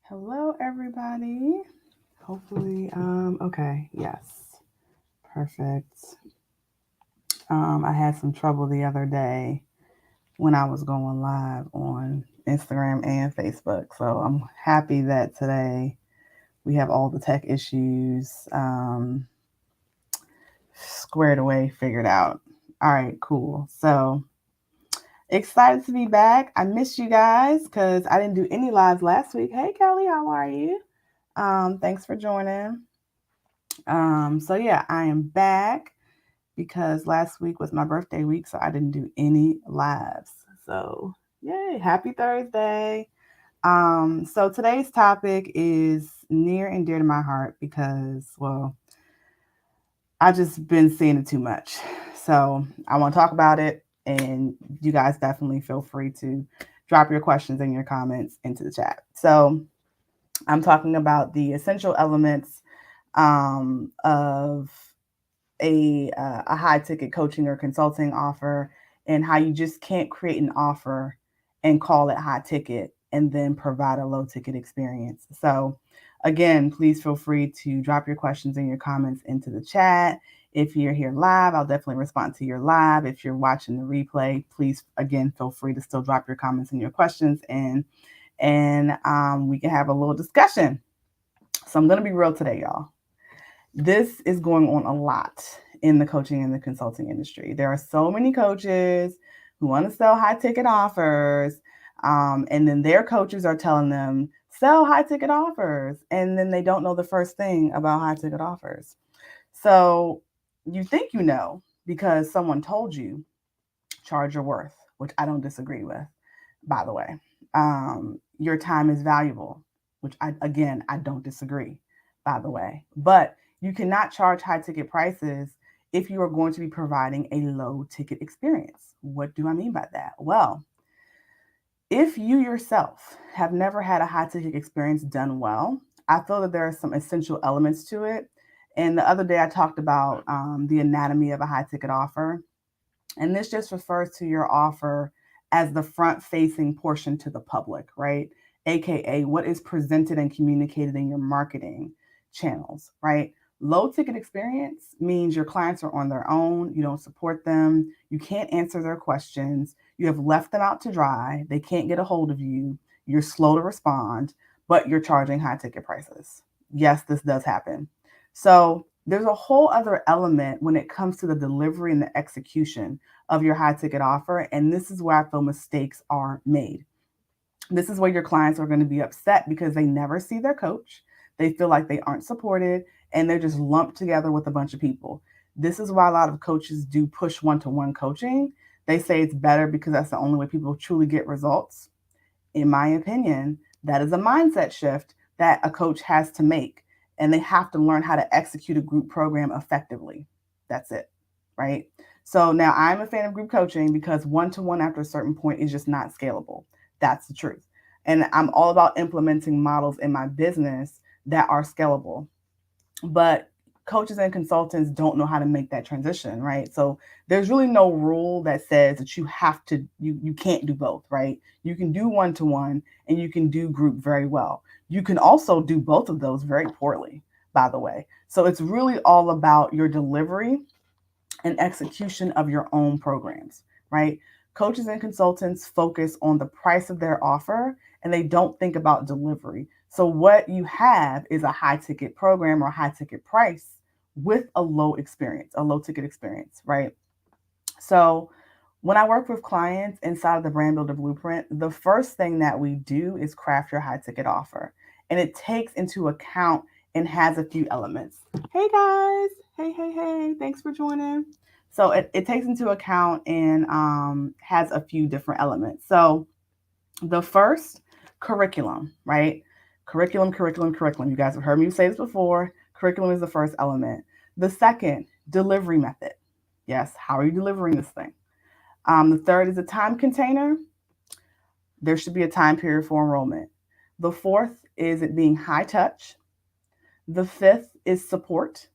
Hello, everybody. Hopefully, okay, yes, perfect. I had some trouble the other day when I was going live on Instagram and Facebook. So I'm happy that today we have all the tech issues squared away, figured out. All right, cool. So excited to be back. I missed you guys because I didn't do any lives last week. Hey, Kelly, how are you? Thanks for joining. So yeah, I am back because last week was my birthday week, so I didn't do any lives. So yay, happy Thursday. So today's topic is near and dear to my heart because, well, I just been seeing it too much. So I want to talk about it, and you guys definitely feel free to drop your questions and your comments into the chat. So I'm talking about the essential elements of a high ticket coaching or consulting offer, and how you just can't create an offer and call it high ticket and then provide a low ticket experience. So again, please feel free to drop your questions and your comments into the chat. If you're here live, I'll definitely respond to your live. If you're watching the replay, please again feel free to still drop your comments and your questions in, and we can have a little discussion. So I'm going to be real today, y'all. This is going on a lot in the coaching and the consulting industry. There are so many coaches who want to sell high ticket offers, and then their coaches are telling them sell high ticket offers, and then they don't know the first thing about high ticket offers. So you think you know because someone told you charge your worth, which I don't disagree with, by the way. Your time is valuable, which I don't disagree, by the way. But you cannot charge high ticket prices if you are going to be providing a low ticket experience. What do I mean by that? Well, if you yourself have never had a high ticket experience done well, I feel that there are some essential elements to it. And the other day I talked about the anatomy of a high ticket offer. And this just refers to your offer as the front facing portion to the public, right? AKA what is presented and communicated in your marketing channels, right? Low ticket experience means your clients are on their own, you don't support them, you can't answer their questions, you have left them out to dry, they can't get a hold of you, you're slow to respond, but you're charging high ticket prices. Yes, this does happen. So there's a whole other element when it comes to the delivery and the execution of your high ticket offer. And this is where I feel mistakes are made. This is where your clients are going to be upset because they never see their coach. They feel like they aren't supported and they're just lumped together with a bunch of people. This is why a lot of coaches do push one-to-one coaching. They say it's better because that's the only way people truly get results. In my opinion, that is a mindset shift that a coach has to make. And they have to learn how to execute a group program effectively. That's it, right? So now I'm a fan of group coaching because one to one after a certain point is just not scalable. That's the truth. And I'm all about implementing models in my business that are scalable. But coaches and consultants don't know how to make that transition, right? So there's really no rule that says that you can't do both, right? You can do one to one and you can do group very well. You can also do both of those very poorly, by the way. So it's really all about your delivery and execution of your own programs, right? Coaches and consultants focus on the price of their offer and they don't think about delivery. So, what you have is a high ticket program or high ticket price with a low experience, a low ticket experience, right? So, when I work with clients inside of the Brand Builder Blueprint, the first thing that we do is craft your high ticket offer. And it takes into account and has a few elements. Hey guys, hey, thanks for joining. So it takes into account and has a few different elements. So the first, curriculum, right? Curriculum. You guys have heard me say this before. Curriculum is the first element. The second, delivery method. Yes, how are you delivering this thing? The third is a time container. There should be a time period for enrollment. The fourth is it being high touch. The fifth is support.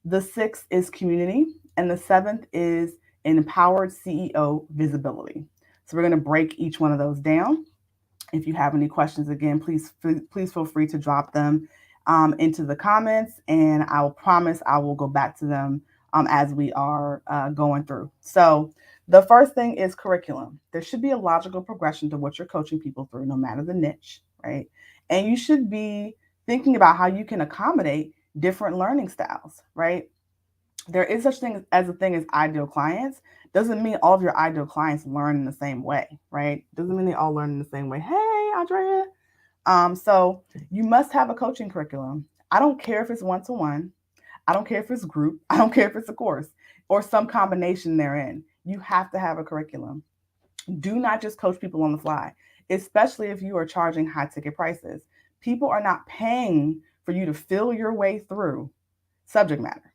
The sixth is community. And the seventh is an empowered CEO visibility. So we're going to break each one of those down. If you have any questions, again, please feel free to drop them into the comments, and I will promise I will go back to them as we are going through. So the first thing is curriculum. There should be a logical progression to what you're coaching people through, no matter the niche, right? And you should be thinking about how you can accommodate different learning styles, right? There is such thing as a thing as ideal clients. Doesn't mean all of your ideal clients learn in the same way, right? Doesn't mean they all learn in the same way. Hey, Andrea. So you must have a coaching curriculum. I don't care if it's one-to-one. I don't care if it's group. I don't care if it's a course or some combination therein. You have to have a curriculum. Do not just coach people on the fly, especially if you are charging high ticket prices. People are not paying for you to feel your way through subject matter.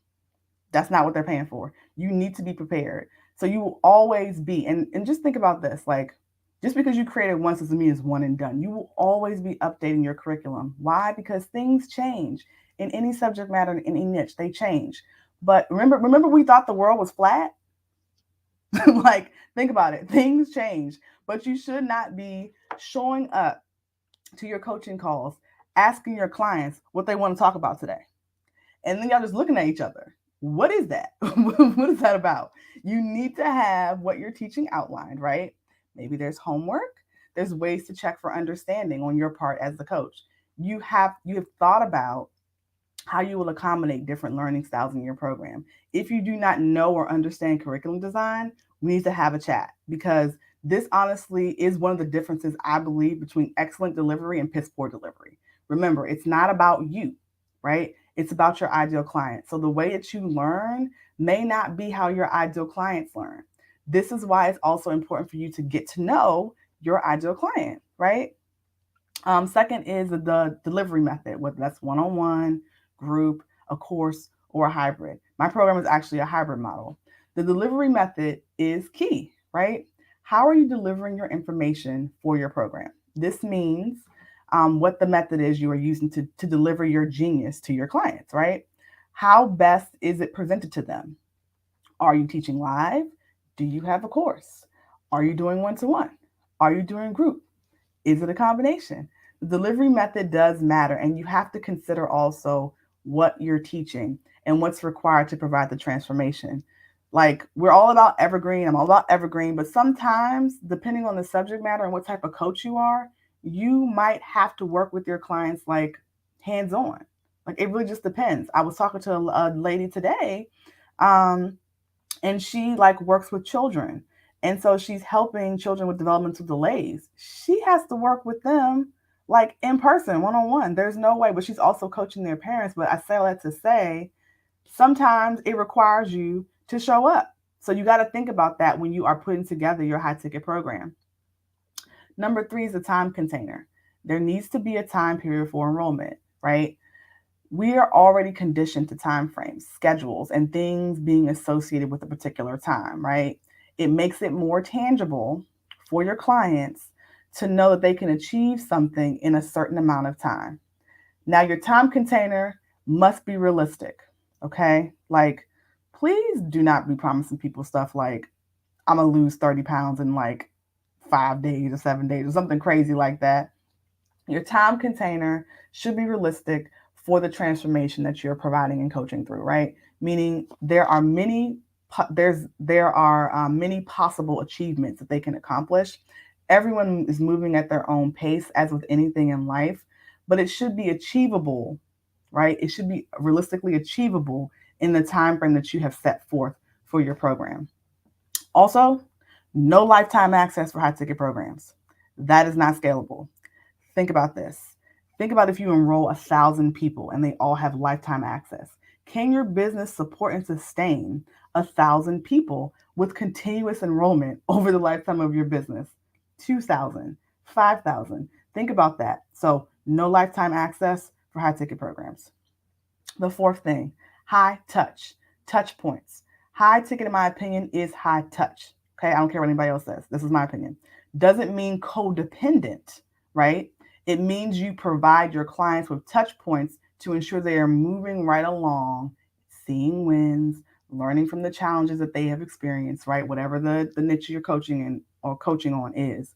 That's not what they're paying for. You need to be prepared. So you will always be, and just think about this, like just because you created once doesn't mean it's one and done. You will always be updating your curriculum. Why? Because things change in any subject matter, in any niche, they change. But remember we thought the world was flat? Like, think about it. Things change. But you should not be showing up to your coaching calls, asking your clients what they want to talk about today. And then y'all just looking at each other. What is that? What is that about? You need to have what you're teaching outlined, right? Maybe there's homework. There's ways to check for understanding on your part as the coach. You have thought about how you will accommodate different learning styles in your program. If you do not know or understand curriculum design, we need to have a chat, because this honestly is one of the differences I believe between excellent delivery and piss poor delivery. Remember, it's not about you, right? It's about your ideal client. So the way that you learn may not be how your ideal clients learn. This is why it's also important for you to get to know your ideal client, right? Second is the delivery method, whether that's one on one, group, a course, or a hybrid. My program is actually a hybrid model. The delivery method is key, right? How are you delivering your information for your program? This means what the method is you are using to deliver your genius to your clients, right? How best is it presented to them? Are you teaching live? Do you have a course? Are you doing one to one? Are you doing group? Is it a combination? The delivery method does matter, and you have to consider also what you're teaching and what's required to provide the transformation. Like, we're all about evergreen, I'm all about evergreen, but sometimes, depending on the subject matter and what type of coach you are, you might have to work with your clients like hands on. Like, it really just depends. I was talking to a lady today, um, and she like works with children, and so she's helping children with developmental delays. She has to work with them like in person, one on one. There's no way. But she's also coaching their parents. But I say all that to say, sometimes it requires you to show up. So you got to think about that when you are putting together your high ticket program. Number three is a time container. There needs to be a time period for enrollment, right? We are already conditioned to time frames, schedules, and things being associated with a particular time, right? It makes it more tangible for your clients to know that they can achieve something in a certain amount of time. Now, your time container must be realistic, okay? Like, please do not be promising people stuff like, I'm gonna lose 30 pounds in like 5 days or 7 days or something crazy like that. Your time container should be realistic for the transformation that you're providing and coaching through, right? Meaning there are many possible achievements that they can accomplish. Everyone is moving at their own pace, as with anything in life, but it should be achievable, right? It should be realistically achievable in the time frame that you have set forth for your program. Also, no lifetime access for high ticket programs. That is not scalable. Think about this. Think about if you enroll 1,000 people and they all have lifetime access. Can your business support and sustain 1,000 people with continuous enrollment over the lifetime of your business? 2,000, 5,000. Think about that. So, no lifetime access for high ticket programs. The fourth thing, high touch points. High ticket, in my opinion, is high touch. Okay, I don't care what anybody else says. This is my opinion. Doesn't mean codependent, right? It means you provide your clients with touch points to ensure they are moving right along, seeing wins, learning from the challenges that they have experienced, right? Whatever the niche you're coaching in or coaching on is.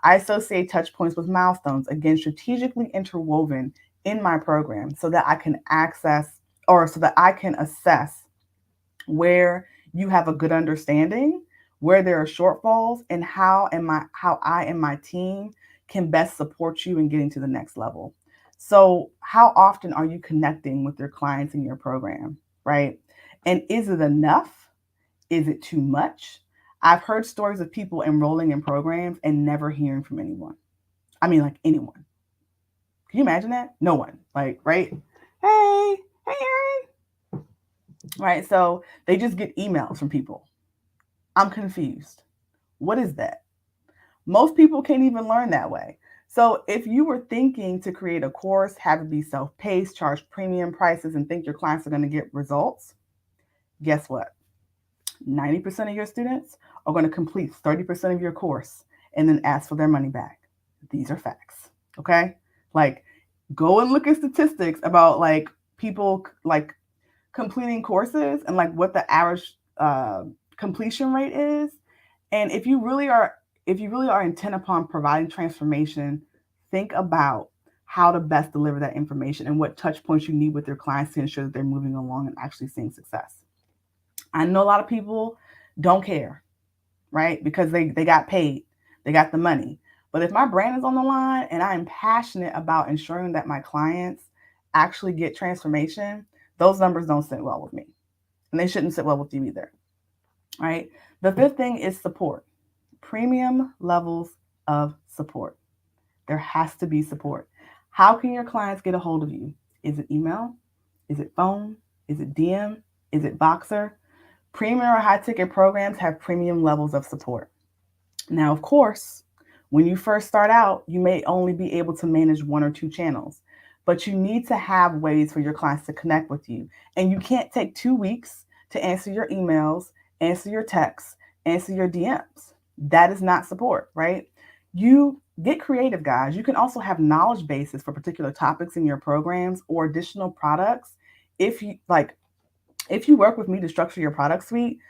I associate touch points with milestones, again, strategically interwoven in my program so that I can so that I can assess where you have a good understanding, where there are shortfalls, and how I and my team can best support you in getting to the next level. So, how often are you connecting with your clients in your program, right? And is it enough? Is it too much? I've heard stories of people enrolling in programs and never hearing from anyone. I mean, like anyone. Can you imagine that? No one. Like, right? Hey, Aaron. Right. So they just get emails from people. I'm confused. What is that? Most people can't even learn that way. So if you were thinking to create a course, have it be self-paced, charge premium prices, and think your clients are going to get results, guess what? 90% of your students are going to complete 30% of your course and then ask for their money back. These are facts. Okay? Like, go and look at statistics about like people like completing courses and like what the average completion rate is. And if you really are intent upon providing transformation, think about how to best deliver that information and what touch points you need with your clients to ensure that they're moving along and actually seeing success. I know a lot of people don't care, right? Because they got paid, they got the money. But if my brand is on the line and I'm passionate about ensuring that my clients actually get transformation, those numbers don't sit well with me. And they shouldn't sit well with you either, right? The fifth thing is support. Premium levels of support. There has to be support. How can your clients get a hold of you? Is it email? Is it phone? Is it DM? Is it Boxer? Premium or high ticket programs have premium levels of support. Now, of course, when you first start out, you may only be able to manage one or two channels, but you need to have ways for your clients to connect with you. And you can't take 2 weeks to answer your emails, answer your texts, answer your DMs. That is not support, right? You get creative, guys. You can also have knowledge bases for particular topics in your programs or additional products. If you work with me to structure your product suite,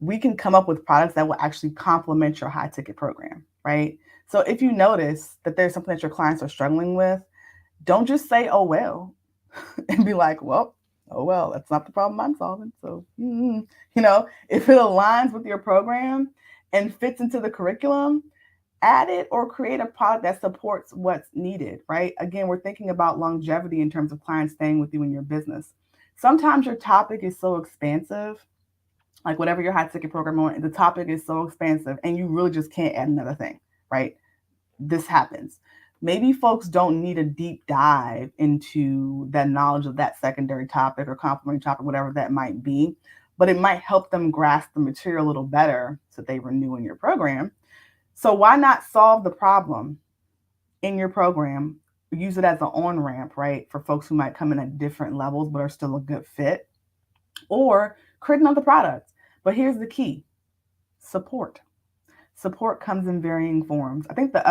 we can come up with products that will actually complement your high ticket program, right? So if you notice that there's something that your clients are struggling with, don't just say, oh, well, and be like, well, oh, well, that's not the problem I'm solving. So, if it aligns with your program and fits into the curriculum, add it or create a product that supports what's needed, right? Again, we're thinking about longevity in terms of clients staying with you in your business. Sometimes your topic is so expansive, like whatever your high ticket program on, the topic is so expansive and you really just can't add another thing, right? This happens. Maybe folks don't need a deep dive into that knowledge of that secondary topic or complementary topic, whatever that might be, but it might help them grasp the material a little better so they renew in your program. So why not solve the problem in your program? Use it as an on-ramp, right? For folks who might come in at different levels but are still a good fit. Or create another product. But here's the key: support. Support comes in varying forms. I think the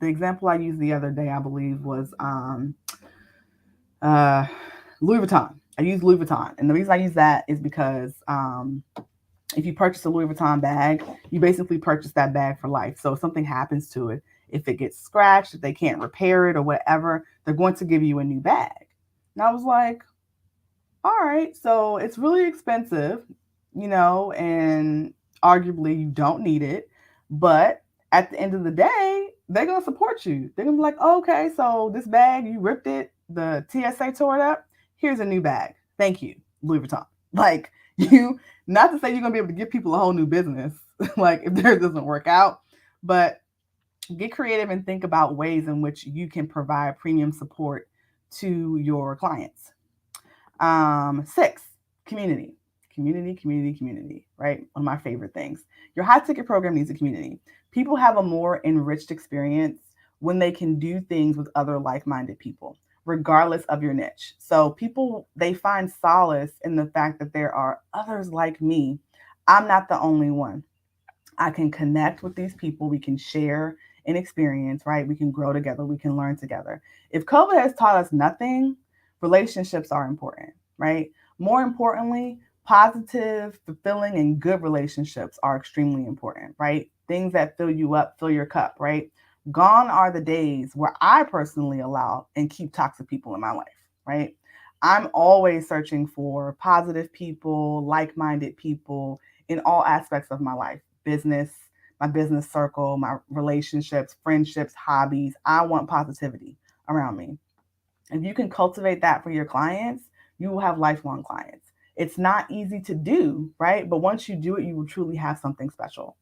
example I used the other day, I believe, was Louis Vuitton. I used Louis Vuitton. And the reason I use that is because if you purchase a Louis Vuitton bag, you basically purchase that bag for life. So if something happens to it, if it gets scratched, if they can't repair it or whatever, they're going to give you a new bag. And I was like, all right, so it's really expensive, and arguably you don't need it. But at the end of the day, they're going to support you. They're going to be like, oh, okay, so this bag, you ripped it, the TSA tore it up. Here's a new bag. Thank you, Louis Vuitton. Like, not to say you're going to be able to give people a whole new business, like if theirs doesn't work out, but get creative and think about ways in which you can provide premium support to your clients. 6, community. Community, right? One of my favorite things. Your high ticket program needs a community. People have a more enriched experience when they can do things with other like-minded people, regardless of your niche. So people, they find solace in the fact that there are others like me. I'm not the only one. I can connect with these people. We can share an experience, right? We can grow together. We can learn together. If COVID has taught us nothing, relationships are important, right? More importantly, positive, fulfilling, and good relationships are extremely important, right? Things that fill you up, fill your cup, right? Gone are the days where I personally allow and keep toxic people in my life, right? I'm always searching for positive people, like minded people in all aspects of my life, business, my business circle, my relationships, friendships, hobbies. I want positivity around me. If you can cultivate that for your clients, you will have lifelong clients. It's not easy to do, right? But once you do it, you will truly have something special.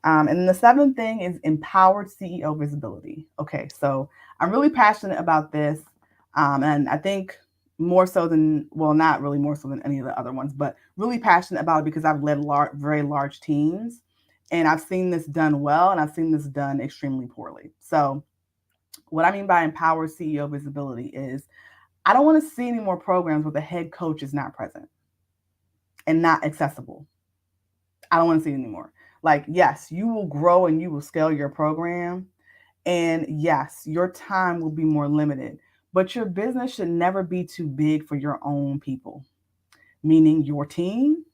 And the seventh thing is empowered CEO visibility. Okay, so I'm really passionate about this. And I think more so than, well, not really more so than any of the other ones, but really passionate about it because I've led very large teams and I've seen this done well and I've seen this done extremely poorly. So, what I mean by empowered CEO visibility is I don't want to see any more programs where the head coach is not present and not accessible. I don't want to see it anymore. Like, yes, you will grow and you will scale your program. And yes, your time will be more limited. But your business should never be too big for your own people, meaning your team,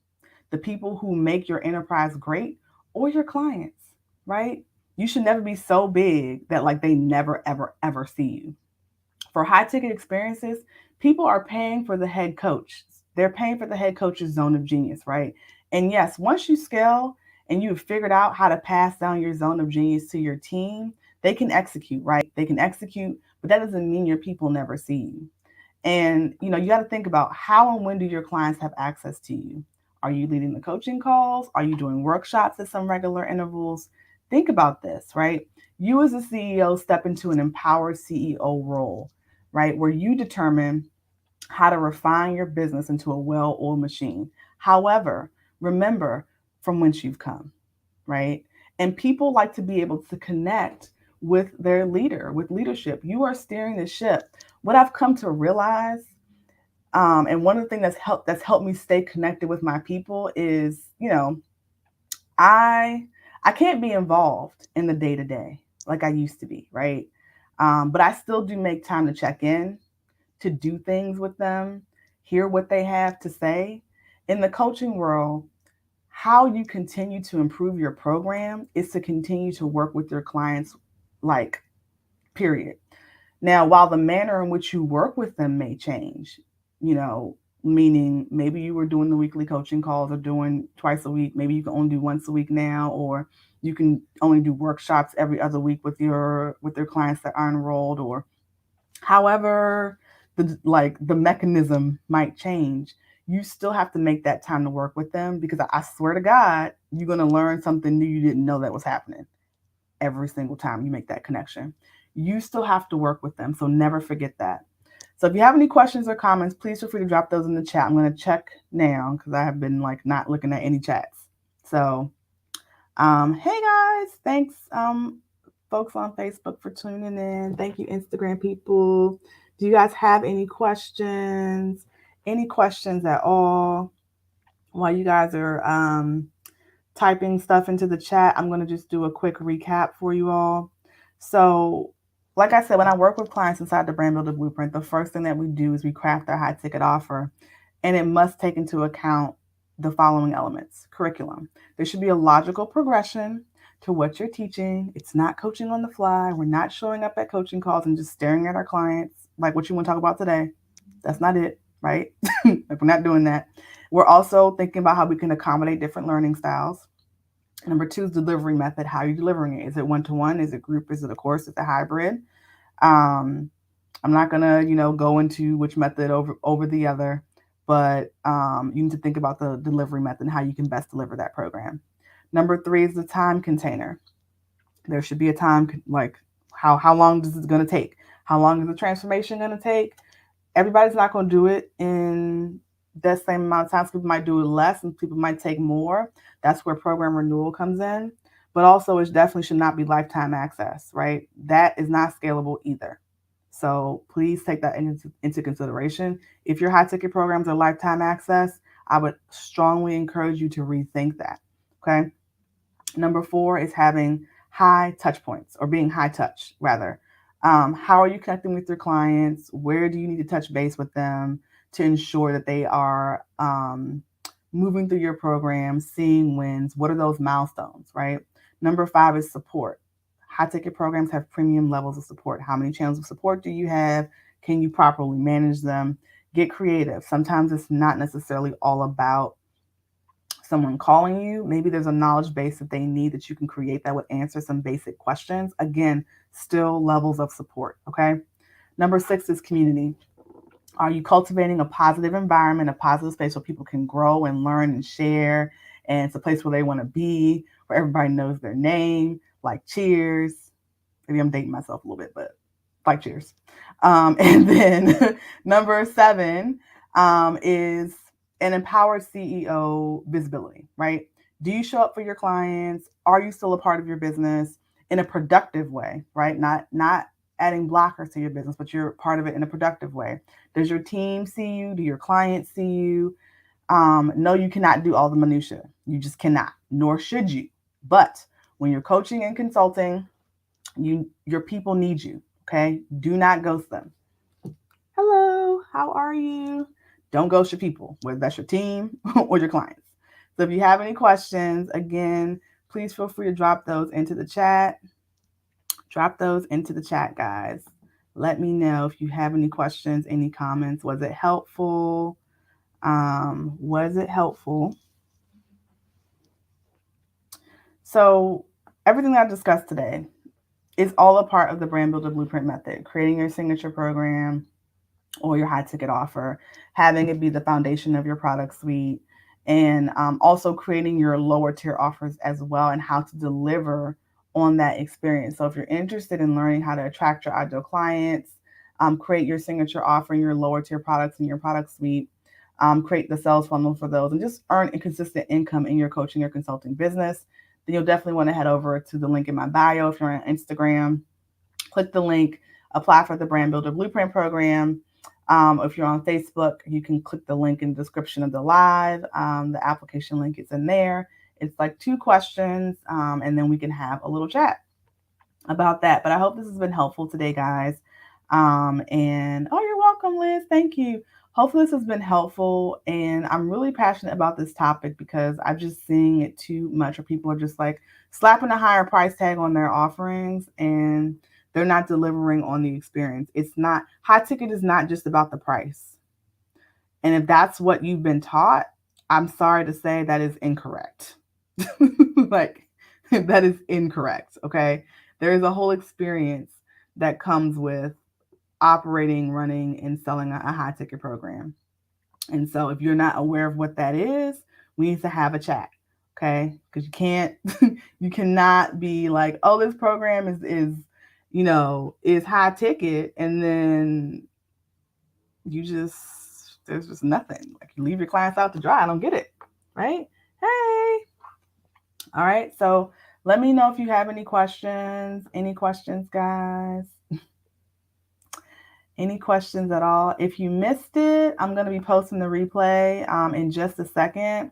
the people who make your enterprise great, or your clients, right? You should never be so big that like they never, ever, ever see you. For high ticket experiences, people are paying for the head coach. They're paying for the head coach's zone of genius, right? And yes, once you scale and you've figured out how to pass down your zone of genius to your team, they can execute, right? They can execute, but that doesn't mean your people never see you. And you got to think about how and when do your clients have access to you? Are you leading the coaching calls? Are you doing workshops at some regular intervals? Think about this, right? You as a CEO step into an empowered CEO role, right? Where you determine how to refine your business into a well-oiled machine. However, remember from whence you've come, right? And people like to be able to connect with their leader, with leadership. You are steering the ship. What I've come to realize, and one of the things that's helped me stay connected with my people is, I I can't be involved in the day to day like I used to be, right? But I still do make time to check in, to do things with them, hear what they have to say. In the coaching world, how you continue to improve your program is to continue to work with your clients, like, period. Now, while the manner in which you work with them may change, you know, meaning maybe you were doing the weekly coaching calls or doing twice a week, maybe you can only do once a week now, or you can only do workshops every other week with your clients that are enrolled, or however the mechanism might change. You still have to make that time to work with them because I swear to God, you're going to learn something new you didn't know that was happening every single time you make that connection. You still have to work with them, so never forget that. So if you have any questions or comments, please feel free to drop those in the chat. I'm going to check now because I have been like not looking at any chats. So, hey guys, thanks, folks on Facebook for tuning in. Thank you, Instagram people. Do you guys have any questions? Any questions at all? While you guys are typing stuff into the chat, I'm going to just do a quick recap for you all. So, like I said, when I work with clients inside the Brand Builder Blueprint, the first thing that we do is we craft our high ticket offer, and it must take into account the following elements. Curriculum. There should be a logical progression to what you're teaching. It's not coaching on the fly. We're not showing up at coaching calls and just staring at our clients like what you want to talk about today. That's not it, right? Like, we're not doing that. We're also thinking about how we can accommodate different learning styles. Number two is delivery method. How are you delivering it? Is it one-to-one? Is it group? Is it a course? Is it a hybrid? Um, I'm not gonna, go into which method over the other, but you need to think about the delivery method and how you can best deliver that program. Number three is the time container. There should be a time, like how long is it gonna take? How long is the transformation gonna take? Everybody's not gonna do it in that same amount of time. Some people might do it less, and people might take more. That's where program renewal comes in. But also, it definitely should not be lifetime access, right? That is not scalable either. So please take that into consideration. If your high ticket programs are lifetime access, I would strongly encourage you to rethink that. Okay. Number four is having high touch points, or being high touch rather. How are you connecting with your clients? Where do you need to touch base with them to ensure that they are moving through your program, seeing wins? What are those milestones, right? Number five is support. High ticket programs have premium levels of support. How many channels of support do you have? Can you properly manage them? Get creative. Sometimes it's not necessarily all about someone calling you. Maybe there's a knowledge base that they need that you can create that would answer some basic questions. Again, still levels of support. Okay. Number 6 is community. Are you cultivating a positive environment, a positive space where people can grow and learn and share? And it's a place where they want to be, where everybody knows their name, like Cheers. Maybe I'm dating myself a little bit, but like Cheers. And then number 7 is an empowered CEO visibility, right? Do you show up for your clients? Are you still a part of your business in a productive way, right? Not adding blockers to your business, but you're part of it in a productive way. Does your team see you? Do your clients see you? No, you cannot do all the minutia. You just cannot, nor should you. But when you're coaching and consulting, your people need you. Okay, do not ghost them. Hello, how are you? Don't ghost your people, whether that's your team or your clients. So if you have any questions, again, please feel free to drop those into the chat. Drop those into the chat, guys. Let me know if you have any questions, any comments. Was it helpful? Was it helpful? So everything I discussed today is all a part of the Brand Builder Blueprint method, creating your signature program or your high ticket offer, having it be the foundation of your product suite, and also creating your lower tier offers as well and how to deliver on that experience. So if you're interested in learning how to attract your ideal clients, create your signature offering, your lower tier products in your product suite, create the sales funnel for those, and just earn a consistent income in your coaching or consulting business, then you'll definitely want to head over to the link in my bio. If you're on Instagram, click the link, apply for the Brand Builder Blueprint program. If you're on Facebook, you can click the link in the description of the live. The application link is in there. It's like 2 questions, and then we can have a little chat about that. But I hope this has been helpful today, guys. And you're welcome, Liz. Thank you. Hopefully this has been helpful. And I'm really passionate about this topic because I'm just seeing it too much where people are just like slapping a higher price tag on their offerings and they're not delivering on the experience. It's not, high ticket is not just about the price. And if that's what you've been taught, I'm sorry to say that is incorrect. Like, that is incorrect. Okay. There is a whole experience that comes with operating, running, and selling a high ticket program. And so if you're not aware of what that is, we need to have a chat. Okay. Because you cannot be like, oh, this program is high ticket. And then there's just nothing. Like you leave your clients out to dry. I don't get it. Right. Hey. All right. So let me know if you have any questions. Any questions, guys? Any questions at all? If you missed it, I'm going to be posting the replay in just a second.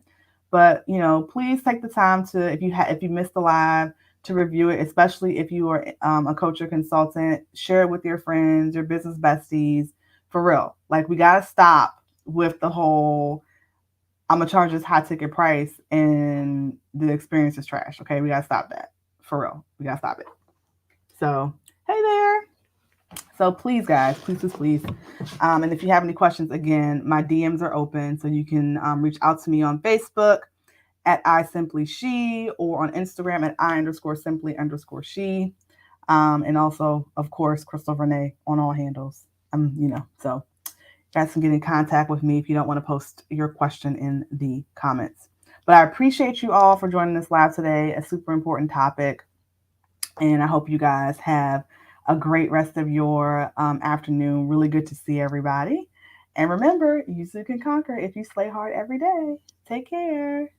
But, please take the time to, if you missed the live, to review it, especially if you are a coach or consultant. Share it with your friends, your business besties. For real. Like, we got to stop with the whole, I'm going to charge this high ticket price and the experience is trash. Okay, we got to stop that. For real. We got to stop it. So, hey there. So please, guys, please. And if you have any questions, again, my DMs are open. So you can reach out to me on Facebook at iSimplyShe or on Instagram at I_simply_she. And also, of course, Crystal Renee on all handles. So you guys can get in contact with me if you don't want to post your question in the comments. But I appreciate you all for joining this live today, a super important topic. And I hope you guys have a great rest of your afternoon. Really good to see everybody. And remember, you too can conquer if you slay hard every day. Take care.